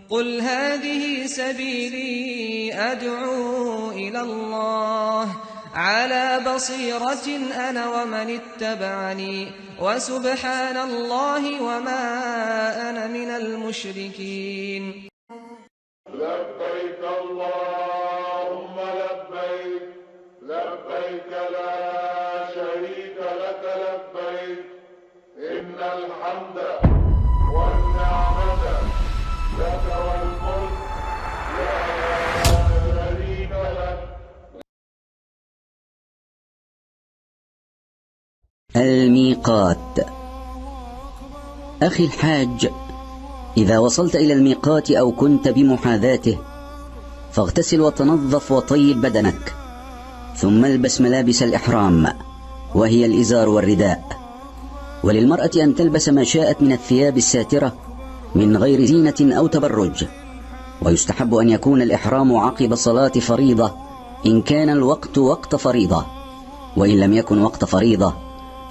قل هذه سبيلي أدعو إلى الله على بصيرة أنا ومن اتبعني وسبحان الله وما أنا من المشركين. لبيك اللهم لبيك لبيك لا شريك لك لبيك إن الحمد والنعمة لك والملك لا شريك لك. الميقات. أخي الحاج، إذا وصلت إلى الميقات أو كنت بمحاذاته فاغتسل وتنظف وطيب بدنك، ثم البس ملابس الإحرام وهي الإزار والرداء. وللمرأة أن تلبس ما شاءت من الثياب الساترة من غير زينة أو تبرج. ويستحب أن يكون الإحرام عقب صلاة فريضة إن كان الوقت وقت فريضة، وإن لم يكن وقت فريضة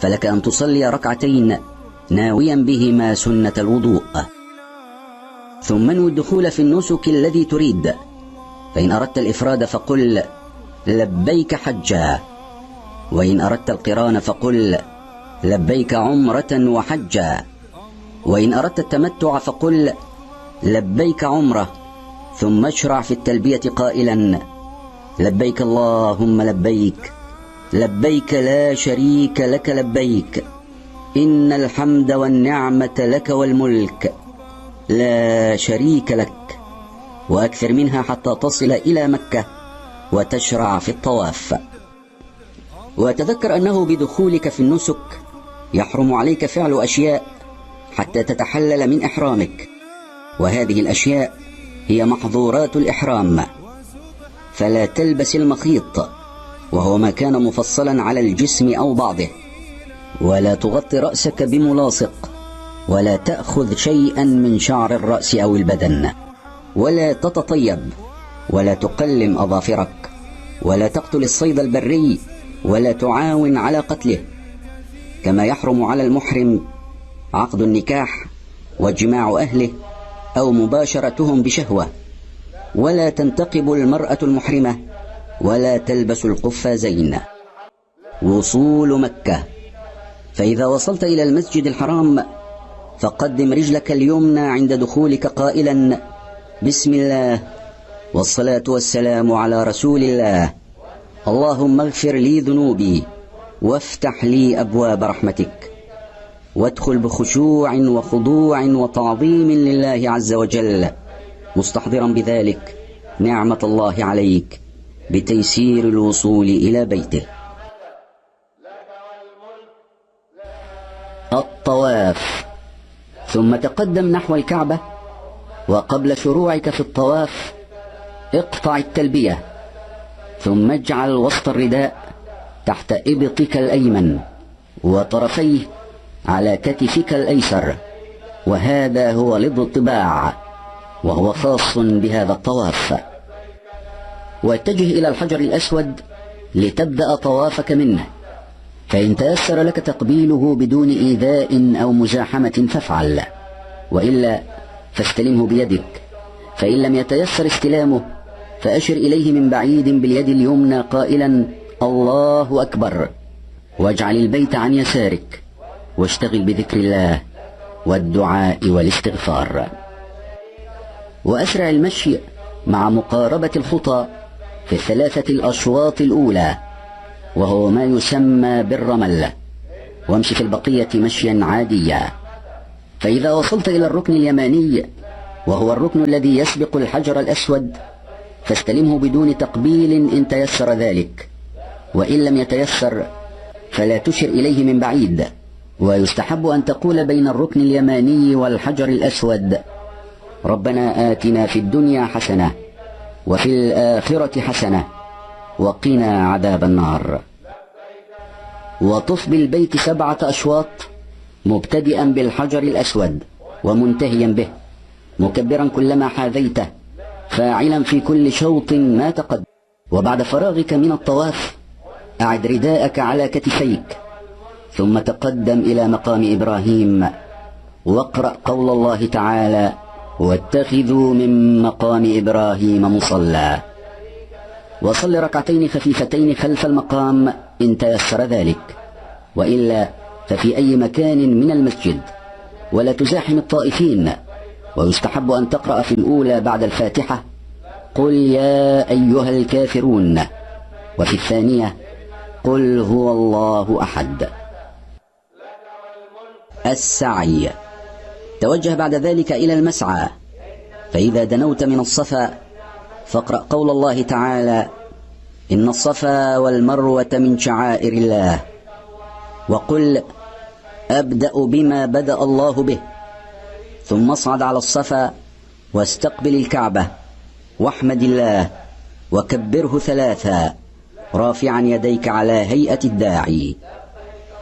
فلك أن تصلي ركعتين ناويا بهما سنة الوضوء. ثم انوي الدخول في النسك الذي تريد، فإن أردت الإفراد فقل لبيك حجا، وإن أردت القران فقل لبيك عمرة وحجا، وإن أردت التمتع فقل لبيك عمرة، ثم اشرع في التلبية قائلا لبيك اللهم لبيك لبيك لا شريك لك لبيك إن الحمد والنعمة لك والملك لا شريك لك، وأكثر منها حتى تصل إلى مكة وتشرع في الطواف. وتذكر أنه بدخولك في النسك يحرم عليك فعل أشياء حتى تتحلل من إحرامك، وهذه الأشياء هي محظورات الإحرام. فلا تلبس المخيط وهو ما كان مفصلا على الجسم أو بعضه، ولا تغطي رأسك بملاصق، ولا تأخذ شيئا من شعر الرأس أو البدن، ولا تتطيب، ولا تقلم أظافرك، ولا تقتل الصيد البري، ولا تعاون على قتله. كما يحرم على المحرم عقد النكاح وجماع أهله أو مباشرتهم بشهوة. ولا تنتقب المرأة المحرمة، ولا تلبس القفازين. وصول مكة. فإذا وصلت إلى المسجد الحرام فقدم رجلك اليمنى عند دخولك قائلا بسم الله والصلاة والسلام على رسول الله، اللهم اغفر لي ذنوبي وافتح لي أبواب رحمتك. وادخل بخشوع وخضوع وتعظيم لله عز وجل، مستحضرا بذلك نعمة الله عليك بتيسير الوصول إلى بيته. الطواف. ثم تقدم نحو الكعبة، وقبل شروعك في الطواف اقطع التلبية، ثم اجعل وسط الرداء تحت إبطك الأيمن وطرفيه على كتفك الأيسر، وهذا هو الاضطباع، وهو خاص بهذا الطواف. واتجه إلى الحجر الأسود لتبدأ طوافك منه، فإن تيسر لك تقبيله بدون إيذاء أو مزاحمة فافعل، وإلا فاستلمه بيدك. فإن لم يتيسر استلامه فأشر إليه من بعيد باليد اليمنى قائلا الله أكبر، واجعل البيت عن يسارك، واشتغل بذكر الله والدعاء والاستغفار. وأسرع المشي مع مقاربة الخطى في الثلاثة الأشواط الأولى، وهو ما يسمى بالرمل، وامشي في البقية مشيا عاديا. فإذا وصلت إلى الركن اليماني وهو الركن الذي يسبق الحجر الأسود فاستلمه بدون تقبيل إن تيسر ذلك، وإن لم يتيسر فلا تشر إليه من بعيد. ويستحب أن تقول بين الركن اليماني والحجر الأسود ربنا آتنا في الدنيا حسنة وفي الآخرة حسنة وقنا عذاب النار. وطف بالبيت 7 أشواط مبتدئا بالحجر الأسود ومنتهيا به، مكبرا كلما حاذيته، فاعلا في كل شوط ما تقدم. وبعد فراغك من الطواف أعد رداءك على كتفيك، ثم تقدم إلى مقام إبراهيم واقرأ قول الله تعالى واتخذوا من مقام إبراهيم مصلى. وصل ركعتين خفيفتين خلف المقام إن تيسر ذلك، وإلا ففي أي مكان من المسجد، ولا تزاحم الطائفين. ويستحب أن تقرأ في الأولى بعد الفاتحة قل يا أيها الكافرون، وفي الثانية قل هو الله أحد. السعي. توجه بعد ذلك إلى المسعى، فإذا دنوت من الصفا فاقرأ قول الله تعالى إن الصفا والمروة من شعائر الله، وقل أبدأ بما بدأ الله به، ثم اصعد على الصفا واستقبل الكعبة واحمد الله وكبره 3 رافعا يديك على هيئة الداعي،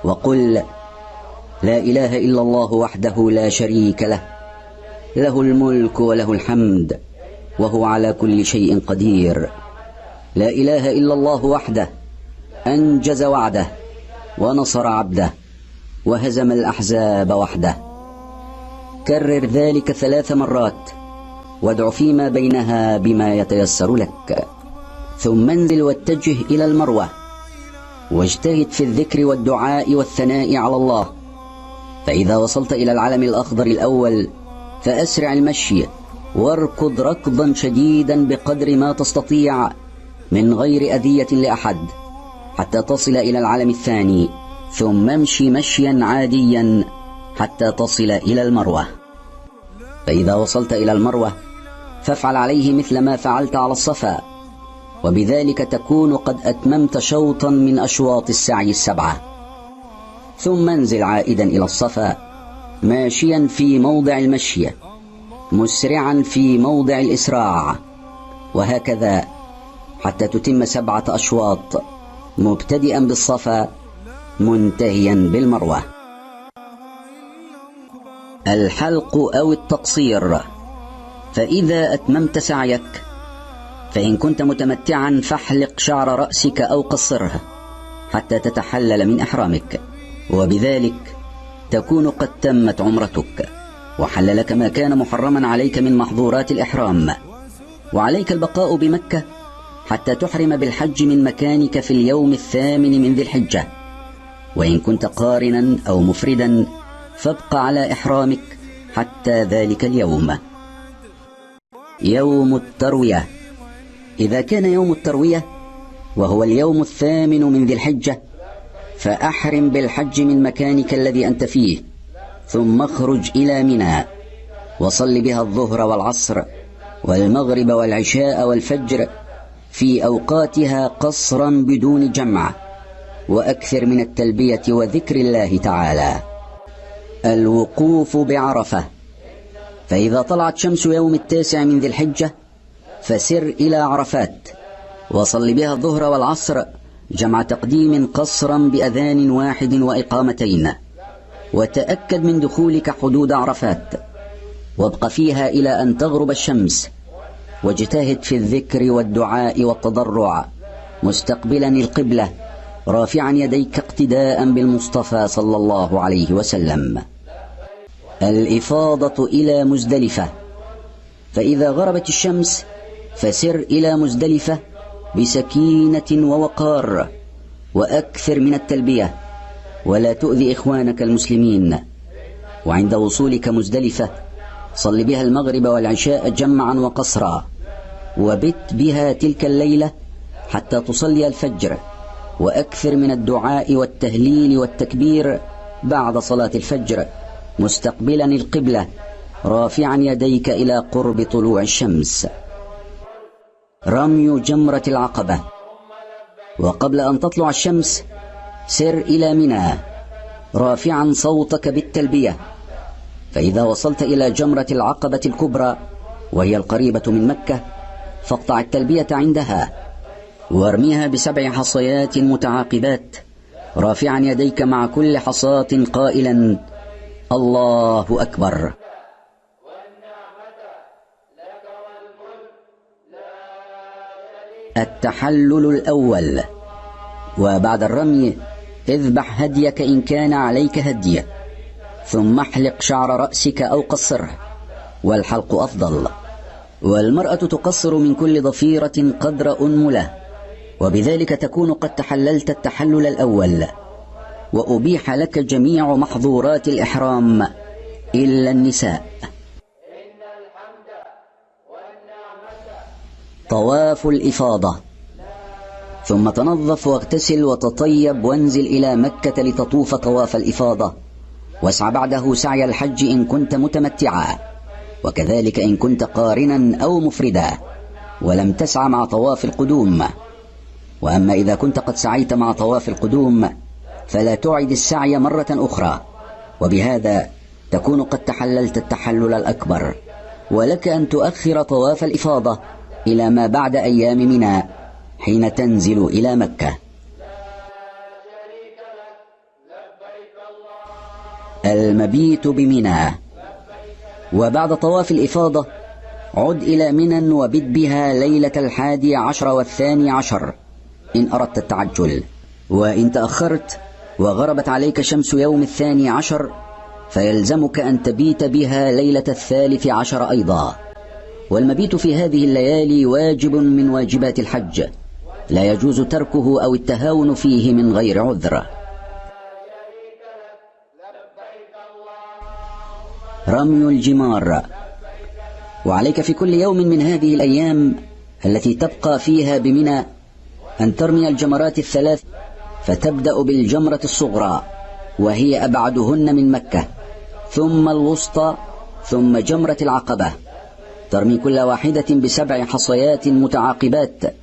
وقل لا إله إلا الله وحده لا شريك له، له الملك وله الحمد وهو على كل شيء قدير، لا إله إلا الله وحده أنجز وعده ونصر عبده وهزم الأحزاب وحده. كرر ذلك 3 مرات، وادع فيما بينها بما يتيسر لك، ثم انزل واتجه إلى المروة، واجتهد في الذكر والدعاء والثناء على الله. فإذا وصلت إلى العلم الأخضر الأول فأسرع المشي، واركض ركضا شديدا بقدر ما تستطيع من غير أذية لأحد حتى تصل إلى العلم الثاني، ثم امشي مشيا عاديا حتى تصل إلى المروة. فإذا وصلت إلى المروة فافعل عليه مثل ما فعلت على الصفا، وبذلك تكون قد أتممت شوطا من أشواط السعي 7. ثم انزل عائدا إلى الصفا ماشيا في موضع المشي، مسرعا في موضع الإسراع، وهكذا حتى تتم 7 أشواط، مبتدئا بالصفا منتهيا بالمروة. الحلق أو التقصير. فإذا أتممت سعيك فإن كنت متمتعا فاحلق شعر رأسك أو قصره حتى تتحلل من إحرامك، وبذلك تكون قد تمت عمرتك، وحل لك ما كان محرما عليك من محظورات الإحرام. وعليك البقاء بمكة حتى تحرم بالحج من مكانك في اليوم 8 من ذي الحجة. وإن كنت قارنا أو مفردا فابق على إحرامك حتى ذلك اليوم. يوم التروية. إذا كان يوم التروية وهو اليوم 8 من ذي الحجة فأحرم بالحج من مكانك الذي أنت فيه، ثم اخرج إلى منى وصل بها الظهر والعصر والمغرب والعشاء والفجر في أوقاتها قصرا بدون جمع، وأكثر من التلبية وذكر الله تعالى. الوقوف بعرفة. فإذا طلعت شمس يوم 9 من ذي الحجة فسر إلى عرفات وصل بها الظهر والعصر جمع تقديم قصرا بأذان واحد وإقامتين، وتأكد من دخولك حدود عرفات، وابق فيها إلى أن تغرب الشمس، واجتهد في الذكر والدعاء والتضرع مستقبلا القبلة رافعا يديك اقتداء بالمصطفى صلى الله عليه وسلم. الإفاضة إلى مزدلفة. فإذا غربت الشمس فسر إلى مزدلفة بسكينة ووقار، وأكثر من التلبية ولا تؤذي إخوانك المسلمين. وعند وصولك مزدلفة صل بها المغرب والعشاء جمعا وقصرا، وبت بها تلك الليلة حتى تصلي الفجر، وأكثر من الدعاء والتهليل والتكبير بعد صلاة الفجر مستقبلا القبلة رافعا يديك إلى قرب طلوع الشمس. رمي جمرة العقبة. وقبل أن تطلع الشمس سر إلى منى رافعا صوتك بالتلبية. فإذا وصلت إلى جمرة العقبة الكبرى وهي القريبة من مكة فاقطع التلبية عندها، وارميها ب7 حصيات متعاقبات رافعا يديك مع كل حصاة قائلا الله أكبر. التحلل الأول. وبعد الرمي اذبح هديك إن كان عليك هدي، ثم احلق شعر رأسك أو قصره، والحلق أفضل. والمرأة تقصر من كل ضفيرة قدر أنملة، وبذلك تكون قد تحللت التحلل الأول، وأبيح لك جميع محظورات الإحرام إلا النساء. طواف الإفاضة. ثم تنظف واغتسل وتطيب وانزل إلى مكة لتطوف طواف الإفاضة، واسع بعده سعي الحج إن كنت متمتعا، وكذلك إن كنت قارنا أو مفردا ولم تسع مع طواف القدوم. وأما إذا كنت قد سعيت مع طواف القدوم فلا تعد السعي مرة أخرى، وبهذا تكون قد تحللت التحلل الأكبر، ولك أن تؤخر طواف الإفاضة إلى ما بعد أيام منى حين تنزل إلى مكة. المبيت بمنى. وبعد طواف الإفاضة عد إلى منى وبت بها ليلة 11 و12 إن أردت التعجل، وإن تأخرت وغربت عليك شمس يوم 12 فيلزمك أن تبيت بها ليلة 13 أيضا. والمبيت في هذه الليالي واجب من واجبات الحج، لا يجوز تركه أو التهاون فيه من غير عذر. رمي الجمار. وعليك في كل يوم من هذه الأيام التي تبقى فيها بمنى أن ترمي الجمرات الثلاث، فتبدأ بالجمرة الصغرى وهي أبعدهن من مكة، ثم الوسطى، ثم جمرة العقبة. ترمي كل واحدة ب7 حصيات متعاقبات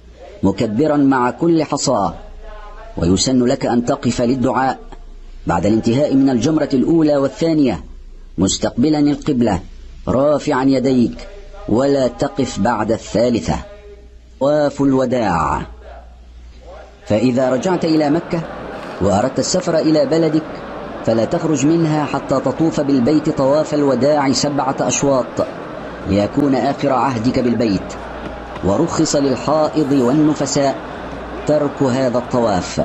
مكبرا مع كل حصاة، ويسن لك أن تقف للدعاء بعد الانتهاء من الجمرة الأولى والثانية مستقبلا القبلة رافعا يديك، ولا تقف بعد الثالثة. طواف الوداع. فإذا رجعت إلى مكة وأردت السفر إلى بلدك فلا تخرج منها حتى تطوف بالبيت طواف الوداع 7 أشواط ليكون آخر عهدك بالبيت، ورخص للحائض والنفساء ترك هذا الطواف،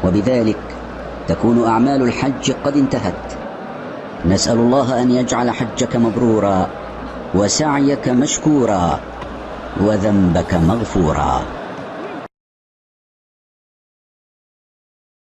وبذلك تكون أعمال الحج قد انتهت. نسأل الله أن يجعل حجك مبرورا وسعيك مشكورا وذنبك مغفورا.